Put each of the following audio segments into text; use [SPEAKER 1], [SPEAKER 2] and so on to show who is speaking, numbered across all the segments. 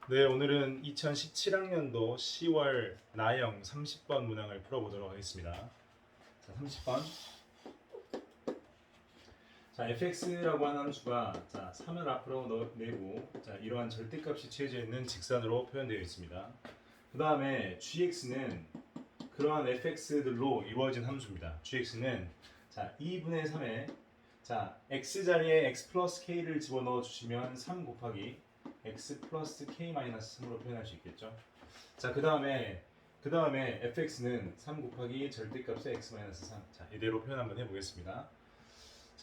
[SPEAKER 1] 네, 오늘은 2017학년도 10월 나형 30번 문항을 풀어보도록 하겠습니다. 자, 30번. 자, fx라고 하는 함수가 3을 앞으로 내고 이러한 절대값이 취해져 있는 직선으로 표현되어 있습니다. 그 다음에 gx는 그러한 fx들로 이루어진 함수입니다. gx는 2분의 3에 x 자리에 x 플러스 k를 집어넣어 주시면 3 곱하기 x 플러스 k 마이너스 3으로 표현할 수 있겠죠. 그 다음에 fx는 3 곱하기 절대값의 x 마이너스 3. 이대로 표현 한번 해보겠습니다.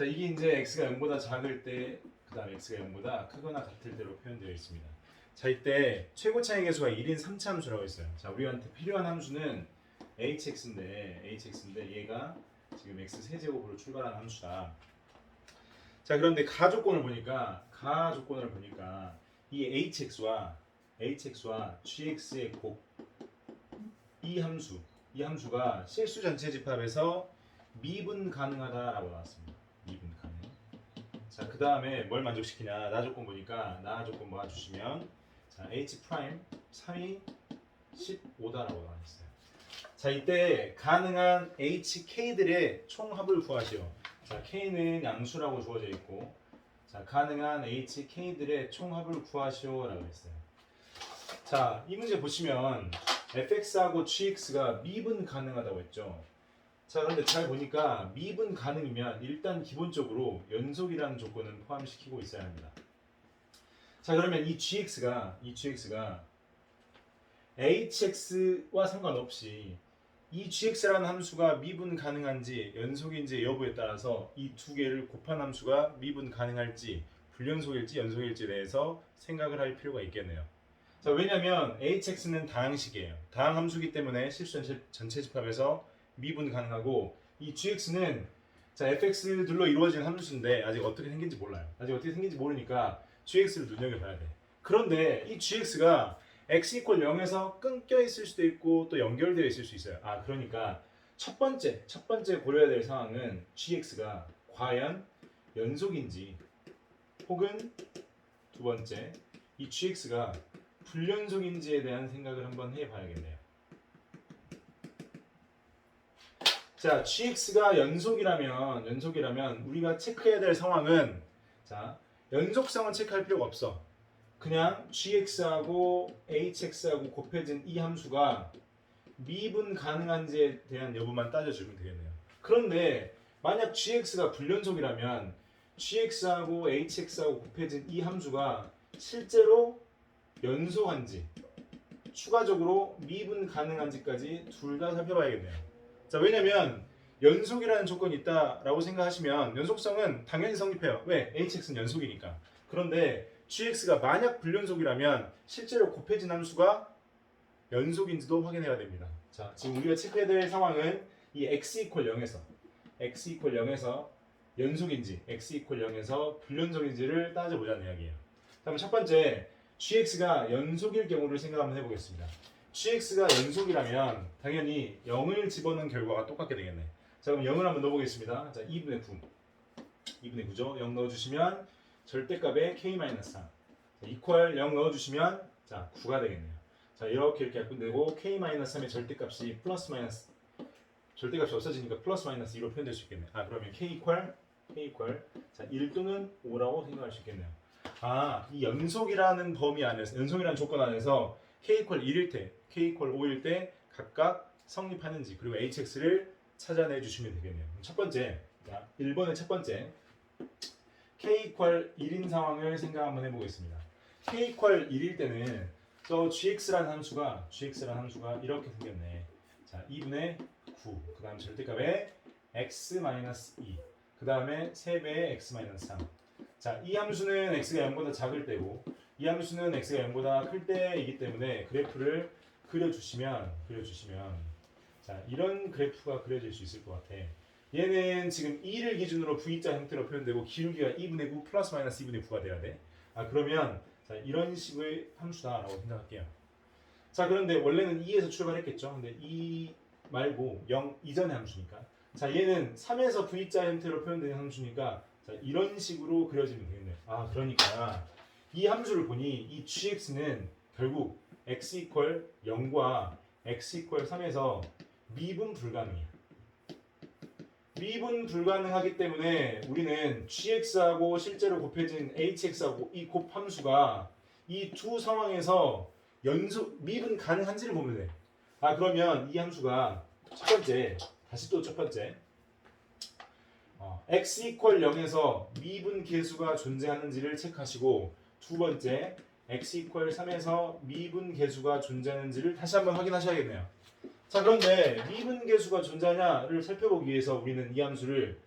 [SPEAKER 1] 이게 이제 x가 0보다 작을 때, 그 다음에 x가 0보다 크거나 같을 때로 표현되어 있습니다. 이때 최고 차이 계수가 1인 3차 함수라고 했어요. 우리한테 필요한 함수는 hx인데 얘가 지금 x 세제곱으로 출발한 함수다. 그런데 가조건을 보니까 이 hx와 gx의 곱 이 함수가 실수 전체 집합에서 미분 가능하다라고 나왔습니다. 미분 가능. 그 다음에 뭘 만족시키냐? 나 조건 보니까 나 조건 모아주시면 h 프라임 3이 15다라고 나와있어요. 이때 가능한 hk들의 총합을 구하시오. k는 양수라고 주어져 있고 가능한 hk들의 총합을 구하시오라고 했어요. 이 문제 보시면 fx하고 gx가 미분 가능하다고 했죠. 그런데 잘 보니까 미분 가능이면 일단 기본적으로 연속이라는 조건은 포함시키고 있어야 합니다. 그러면 이 gx가 hx와 상관없이 이 gx라는 함수가 미분 가능한지 연속인지 여부에 따라서 이 두 개를 곱한 함수가 미분 가능할지 불연속일지 연속일지에 대해서 생각을 할 필요가 있겠네요. 왜냐하면 hx는 다항식이에요. 다항함수이기 때문에 실수 전체 집합에서 미분 가능하고 이 gx는 fx들로 이루어진 함수인데 아직 어떻게 생긴지 몰라요. 아직 어떻게 생긴지 모르니까 gx를 눈여겨봐야 돼. 그런데 이 gx가 x = 0에서 끊겨 있을 수도 있고 또 연결되어 있을 수 있어요. 그러니까 첫 번째 고려해야 될 상황은 gx가 과연 연속인지 혹은 두 번째 이 gx가 불연속인지에 대한 생각을 한번 해봐야겠네요. gx가 연속이라면 우리가 체크해야 될 상황은 연속성은 체크할 필요가 없어. 그냥 gx하고 hx하고 곱해진 이 함수가 미분 가능한지에 대한 여부만 따져주면 되겠네요. 그런데 만약 gx가 불연속이라면 gx하고 hx하고 곱해진 이 함수가 실제로 연속한지 추가적으로 미분 가능한지까지 둘 다 살펴봐야겠네요. 왜냐면 연속이라는 조건이 있다라고 생각하시면 연속성은 당연히 성립해요. 왜? hx는 연속이니까. 그런데 gx가 만약 불연속이라면 실제로 곱해진 함수가 연속인지도 확인해야 됩니다. 지금 우리가 체크해야 될 상황은 이 x = 0에서 연속인지 x = 0에서 불연속인지를 따져보자는 이야기예요. 그럼 첫 번째 gx가 연속일 경우를 생각 한번 해보겠습니다. gx가 연속이라면 당연히 0을 집어넣은 결과가 똑같게 되겠네. 그럼 0을 한번 넣어보겠습니다. 2분의 9죠. 0 넣어주시면 절대값의 k-3 이퀄 0 넣어주시면 9가 되겠네요. 이렇게 약분되고 k-3의 절대값이 플러스 마이너스 절대값이 없어지니까 플러스 마이너스 2로 표현될 수 있겠네요. 그러면 k 이퀄 1 또는 5라고 생각할 수 있겠네요. 이 연속이라는 범위 안에서 연속이라는 조건 안에서 k = 1일 때, k = 5일 때 각각 성립하는지 그리고 hx를 찾아내 주시면 되겠네요. 첫 번째, 1번의 첫 번째 k = 1인 상황을 생각 한번 해보겠습니다. k = 1일 때는 저 gx라는 함수가 이렇게 생겼네. 2분의 9, 그 다음 절대값의 x-2, 그 다음에 3배의 x-3. 이 함수는 x가 0보다 작을 때고 이 함수는 x가 0보다 클 때이기 때문에 그래프를 그려주시면 이런 그래프가 그려질 수 있을 것 같아. 얘는 지금 2를 기준으로 V자 형태로 표현되고 기울기가 2분의 9 플러스 마이너스 2분의 9가 돼야 돼. 그러면 이런 식의 함수다라고 생각할게요. 그런데 원래는 2에서 출발했겠죠. 근데 2 말고 0 이전의 함수니까. 얘는 3에서 V자 형태로 표현되는 함수니까 이런 식으로 그려지면 되겠네요. 그러니까 이 함수를 보니 이 gx는 결국 x 이퀄 0과 x 이퀄 3에서 미분 불가능이야. 미분 불가능하기 때문에 우리는 gx하고 실제로 곱해진 hx하고 이 곱함수가 이 두 상황에서 연속 미분 가능한지를 보면 돼. 아 그러면 이 함수가 첫 번째, 다시 또 첫 번째 x 이퀄 0에서 미분 계수가 존재하는지를 체크하시고 두 번째 x 이퀄 3에서 미분 계수가 존재하는지를 다시 한번 확인하셔야겠네요. 자 그런데 미분 계수가 존재하냐를 살펴보기 위해서 우리는 이 함수를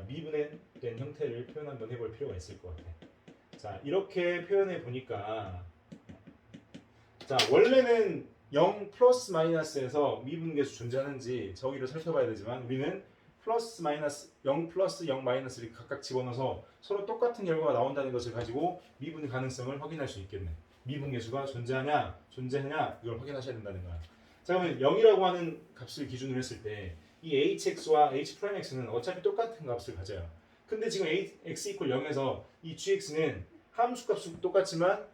[SPEAKER 1] 미분된 형태를 표현 한번 해볼 필요가 있을 것 같아. 자 이렇게 표현해 보니까 자 원래는 0 플러스 마이너스에서 미분 계수 존재하는지 저기를 살펴봐야 되지만 우리는 플러스 마이너스 0 플러스 0 마이너스를 각각 집어넣어서 서로 똑같은 결과가 나온다는 것을 가지고 미분 가능성을 확인할 수 있겠네. 미분 계수가 존재하냐 이걸 확인하셔야 된다는 거야. 자 그러면 0이라고 하는 값을 기준으로 했을 때 이 hx와 h'x는 어차피 똑같은 값을 가져요. 근데 지금 x 이퀄 0에서 이 gx는 함수 값은 똑같지만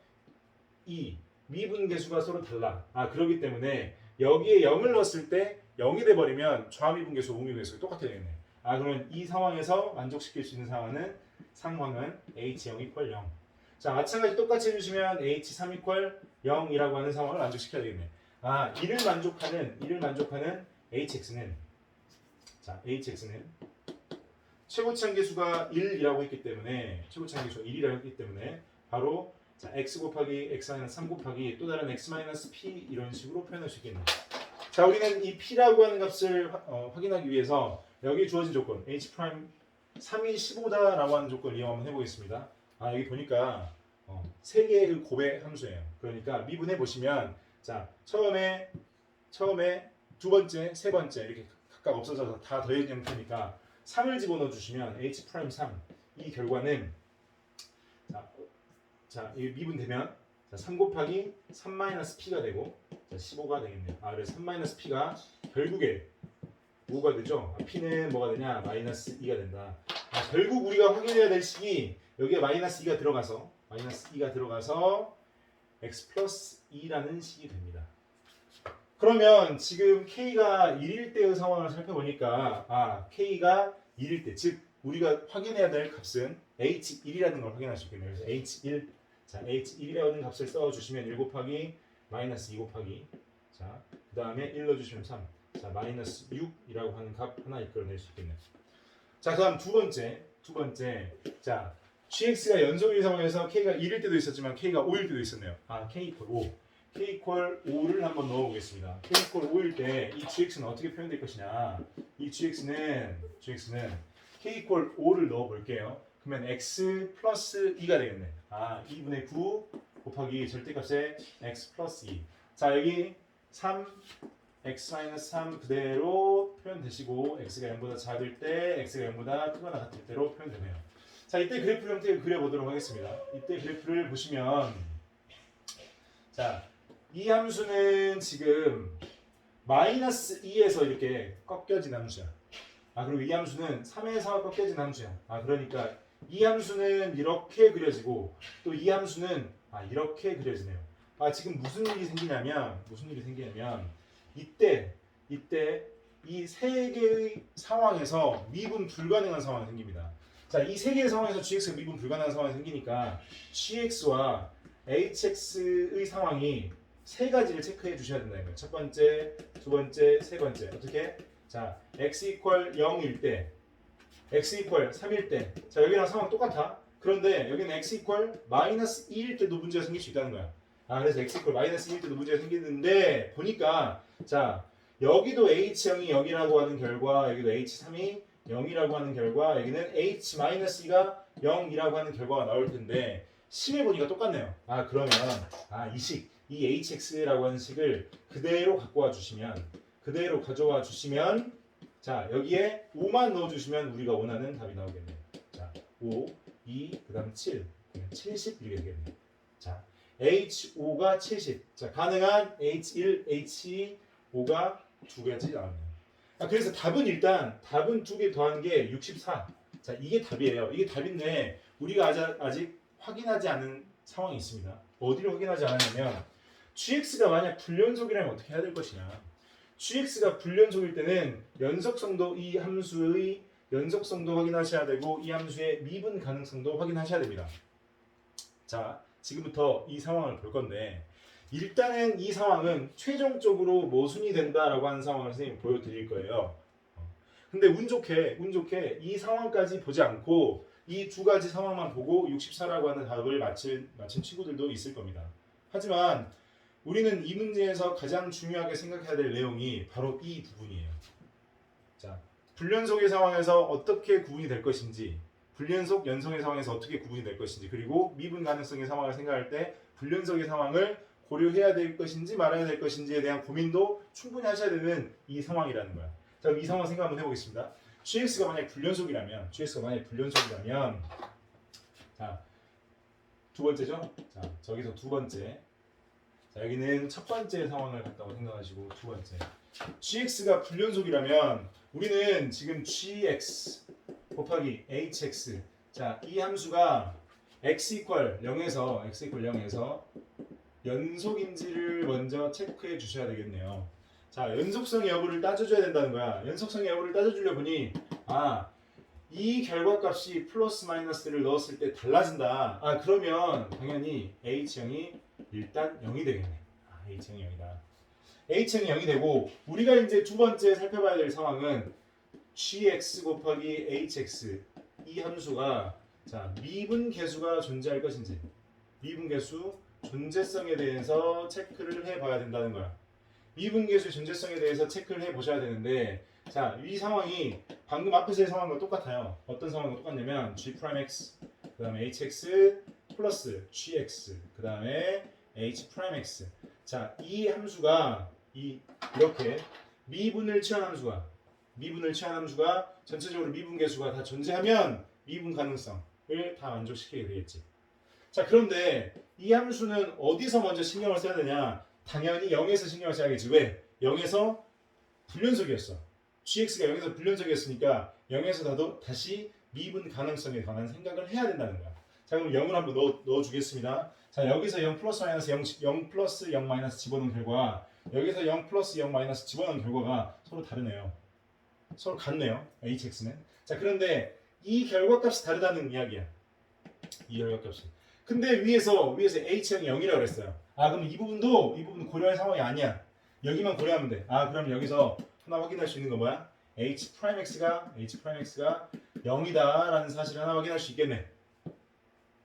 [SPEAKER 1] 이 미분 계수가 서로 달라. 아 그렇기 때문에 여기에 0을 넣었을 때 0이 돼버리면 좌미분 계수, 우미분 계수가 똑같게 되겠네. 아 그러면 이 상황에서 만족시킬 수 있는 상황은 h0 이퀄 0. 자 마찬가지 똑같이 해주시면 h3 이퀄 0이라고 하는 상황을 만족시켜야 되겠네. 아 이를 만족하는 hx는 최고치 계수가 1이라고 했기 때문에 바로 자, x 곱하기 x-3 곱하기 또 다른 x-p 이런 식으로 표현할 수 있겠네요. 자 우리는 이 p라고 하는 값을 확인하기 위해서 여기 주어진 조건 h' 3이 15다라고 하는 조건을 이용 한번 해보겠습니다. 아 여기 보니까 세 개의 곱의 함수예요. 그러니까 미분해 보시면 자 처음에 두 번째, 세 번째 이렇게 각각 없어져서 다 더해진 형태니까 3을 집어넣어 주시면 h'3 이 결과는 자 이 미분되면 3 곱하기 3-p가 되고 15가 되겠네요. 아 그래서 3-p가 결국에 뭐가 되죠? p는 뭐가 되냐? -2가 된다. 아, 결국 우리가 확인해야 될 식이 여기에 -2가 들어가서 x 플러스 2라는 식이 됩니다. 그러면 지금 k가 1일 때의 상황을 살펴보니까 k가 1일 때, 즉 우리가 확인해야 될 값은 h1이라는 걸 확인할 수 있겠네요. 그래서 h1, 자 h1이라는 값을 써주시면 1 곱하기 -2 곱하기 자 그 다음에 1 넣어주시면 3, 자 -6이라고 하는 값 하나 이끌어낼 수 있겠네요. 자 그다음 두 번째, 자 gx가 연속일 상황에서 k가 1일 때도 있었지만 k가 5일 때도 있었네요. 아 k 이퀄 5. k 이퀄 5를 한번 넣어보겠습니다. k 이퀄 5일 때 이 gx는 어떻게 표현될 것이냐? 이 gx는 k 이퀄 5를 넣어볼게요. 그러면 x 플러스 2가 되겠네. 아 2분의 9 곱하기 절대값의 x 플러스 2. 자 여기 3 x-3 그대로 표현되시고 x가 0보다 작을 때 x가 0보다 크거나 같을 때로 표현되네요. 자 이때 그래프 형태를 그려보도록 하겠습니다. 이때 그래프를 보시면 자 이 함수는 지금 -2에서 이렇게 꺾여진 함수야. 아 그리고 이 함수는 3에서 꺾여진 함수야. 아 그러니까 이 함수는 이렇게 그려지고 또 이 함수는 이렇게 그려지네요. 아 지금 무슨 일이 생기냐면 이때 이 세 개의 상황에서 미분 불가능한 상황이 생깁니다. 자 이 세 개의 상황에서 gx가 미분 불가능한 상황이 생기니까 gx와 hx의 상황이 세 가지를 체크해 주셔야 된다는 거예요. 첫 번째, 두 번째, 세 번째. 어떻게? 자, x 이퀄 0일 때, x 이퀄 3일 때. 자, 여기랑 상황 똑같아. 그런데 여기는 x 이퀄 -2일 때도 문제가 생길 수 있다는 거야. 아, 그래서 x 이퀄 -2일 때도 문제가 생기는데 보니까 자, 여기도 h0이 0이라고 하는 결과, 여기도 h3이 0이라고 하는 결과, 여기는 h-2가 0이라고 하는 결과가 나올 텐데 식을 보니까 똑같네요. 아, 그러면 이 hx라고 하는 식을 그대로 가져와 주시면 자 여기에 5만 넣어주시면 우리가 원하는 답이 나오겠네요. 자 5, 2, 그 다음 7, 70 이렇게 되겠네요. 자 h5가 70. 자 가능한 h1, h5가 두 가지 나옵니다. 그래서 답은 두 개 더한 게 64. 자 이게 답이에요. 이게 답인데 우리가 아직 확인하지 않은 상황이 있습니다. 어디를 확인하지 않았냐면 GX가 만약 불연속이라면 어떻게 해야 될 것이냐? GX가 불연속일 때는 연속성도 이 함수의 연속성도 확인하셔야 되고 이 함수의 미분 가능성도 확인하셔야 됩니다. 자, 지금부터 이 상황을 볼 건데 일단은 이 상황은 최종적으로 모순이 된다라고 하는 상황을 선생님이 보여드릴 거예요. 근데 운 좋게 이 상황까지 보지 않고 이 두 가지 상황만 보고 64라고 하는 답을 맞힌 친구들도 있을 겁니다. 하지만 우리는 이 문제에서 가장 중요하게 생각해야 될 내용이 바로 이 부분이에요. 자, 불연속의 상황에서 어떻게 구분이 될 것인지, 불연속 연속의 상황에서 어떻게 구분이 될 것인지, 그리고 미분 가능성의 상황을 생각할 때 불연속의 상황을 고려해야 될 것인지 말아야 될 것인지에 대한 고민도 충분히 하셔야 되는 이 상황이라는 거야. 자, 그럼 이 상황 생각 한번 해보겠습니다. GX가 만약 불연속이라면, 자, 두 번째죠? 자, 저기서 두 번째. 자, 여기는 첫 번째 상황을 갖다고 생각하시고 두 번째. GX가 불연속이라면 우리는 지금 GX 곱하기 HX. 자, 이 함수가 x 이퀄 0에서 연속인지를 먼저 체크해 주셔야 되겠네요. 자, 연속성의 여부를 따져줘야 된다는 거야. 연속성의 여부를 따져주려 보니 이 결과값이 플러스 마이너스를 넣었을 때 달라진다. 그러면 당연히 H형이 일단 0이 되겠네. H형이 0이다. H형이 0이 되고 우리가 이제 두 번째 살펴봐야 될 상황은 GX 곱하기 HX 이 함수가 자, 미분 계수가 존재할 것인지 미분 계수 존재성에 대해서 체크를 해봐야 된다는 거야. 미분 계수의 존재성에 대해서 체크를 해보셔야 되는데 자, 이 상황이 방금 앞에서의 상황과 똑같아요. 어떤 상황과 똑같냐면 G'X 그 다음에 HX 플러스 GX 그 다음에 H'X 자, 이 함수가 이렇게 미분을 취한 함수가 전체적으로 미분 계수가 다 존재하면 미분 가능성을 다 만족시키게 되겠지. 자, 그런데 이 함수는 어디서 먼저 신경을 써야 되냐? 당연히 0에서 신경을 써야겠지. 왜? 0에서 불연속이었어. GX가 0에서 불연속이었으니까 0에서 다시 미분 가능성에 관한 생각을 해야 된다는 거야. 자, 그럼 0을 한번 넣어주겠습니다. 자, 여기서 0 플러스 마이너스 0 플러스 0 마이너스 집어넣은 결과 여기서 0 플러스 0 마이너스 집어넣은 결과가 서로 다르네요. 서로 같네요. HX는. 자, 그런데 이 결과값이 다르다는 이야기야. 이 결과값이. 근데 위에서 H형이 0이라고 그랬어요. 그럼 이 부분 고려할 상황이 아니야. 여기만 고려하면 돼. 그럼 여기서 하나 확인할 수 있는 건 뭐야? H'X가 0이다라는 사실을 하나 확인할 수 있겠네.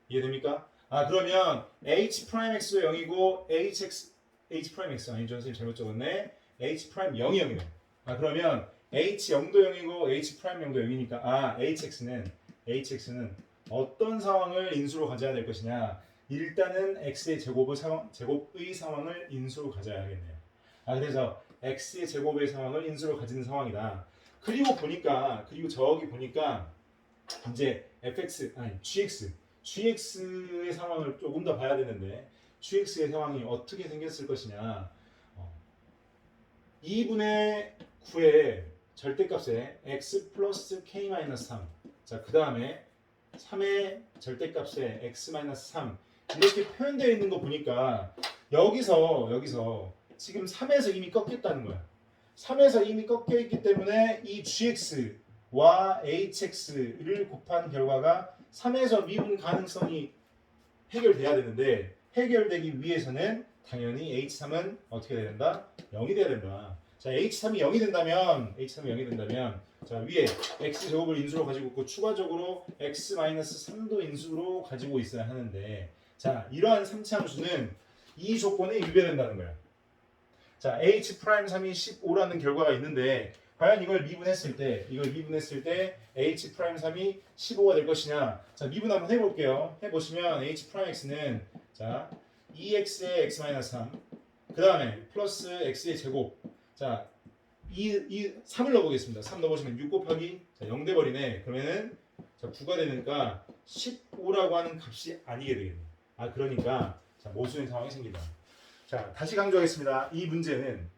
[SPEAKER 1] 이해됩니까? 그러면 H'X도 0이고 H'X 아니죠. 선생님 잘못 적었네. H' 0이 0이네. 그러면 H0도 0이고 H'0도 0이니까 HX는 어떤 상황을 인수로 가져야 될 것이냐? 일단은 x의 제곱의 상황을 인수로 가져야 하겠네요. 그래서 x의 제곱의 상황을 인수로 가지는 상황이다. 그리고 저기 보니까 이제 GX의 상황을 조금 더 봐야 되는데 GX의 상황이 어떻게 생겼을 것이냐? 2분의 9의 절대값에 x 플러스 k-3 자, 그 다음에 3의 절대값에 x-3 이렇게 표현되어 있는 거 보니까 여기서 지금 3에서 이미 꺾였다는 거야. 3에서 이미 꺾여 있기 때문에 이 gx와 hx를 곱한 결과가 3에서 미분 가능성이 해결돼야 되는데 해결되기 위해서는 당연히 h3은 어떻게 돼야 된다? 0이 돼야 된다. 자, H3이 0이 된다면 자, 위에 X제곱을 인수로 가지고 있고 추가적으로 X-3도 인수로 가지고 있어야 하는데 자, 이러한 3차 함수는 이 조건에 위배된다는 거야. 자, H'3이 15라는 결과가 있는데 과연 이걸 미분했을 때 H'3이 15가 될 것이냐? 자, 미분 한번 해볼게요. 해보시면 H'X는 자, 2X의 X-3 그 다음에 플러스 X의 제곱 자, 이 3을 넣어보겠습니다. 3 넣어보시면 6 곱하기 0 돼버리네. 그러면은 자, 9가 되니까 15라고 하는 값이 아니게 되겠네. 그러니까 자, 모순의 상황이 생긴다. 자, 다시 강조하겠습니다. 이 문제는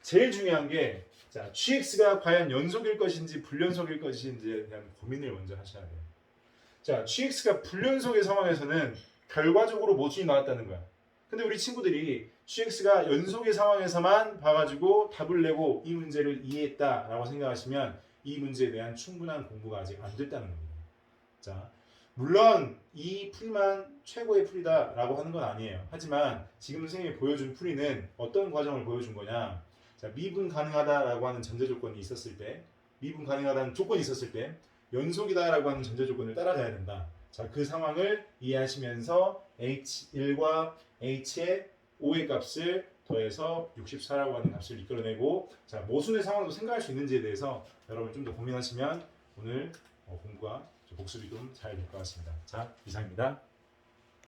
[SPEAKER 1] 제일 중요한 게 자, GX가 과연 연속일 것인지 불연속일 것인지에 대한 고민을 먼저 하셔야 돼요. 자, GX가 불연속의 상황에서는 결과적으로 모순이 나왔다는 거야. 근데 우리 친구들이 GX가 연속의 상황에서만 봐가지고 답을 내고 이 문제를 이해했다라고 생각하시면 이 문제에 대한 충분한 공부가 아직 안 됐다는 겁니다. 자, 물론 이 풀이만 최고의 풀이다라고 하는 건 아니에요. 하지만 지금 선생님이 보여준 풀이는 어떤 과정을 보여준 거냐? 자, 미분 가능하다라고 하는 전제 조건이 있었을 때, 미분 가능하다는 조건이 있었을 때 연속이다라고 하는 전제 조건을 따라가야 된다. 자, 그 상황을 이해하시면서 H1과 H의 5의 값을 더해서 64라고 하는 값을 이끌어내고, 자, 모순의 상황도 생각할 수 있는지에 대해서 여러분 좀 더 고민하시면 오늘 공부가 복습이 좀 잘 될 것 같습니다. 자, 이상입니다.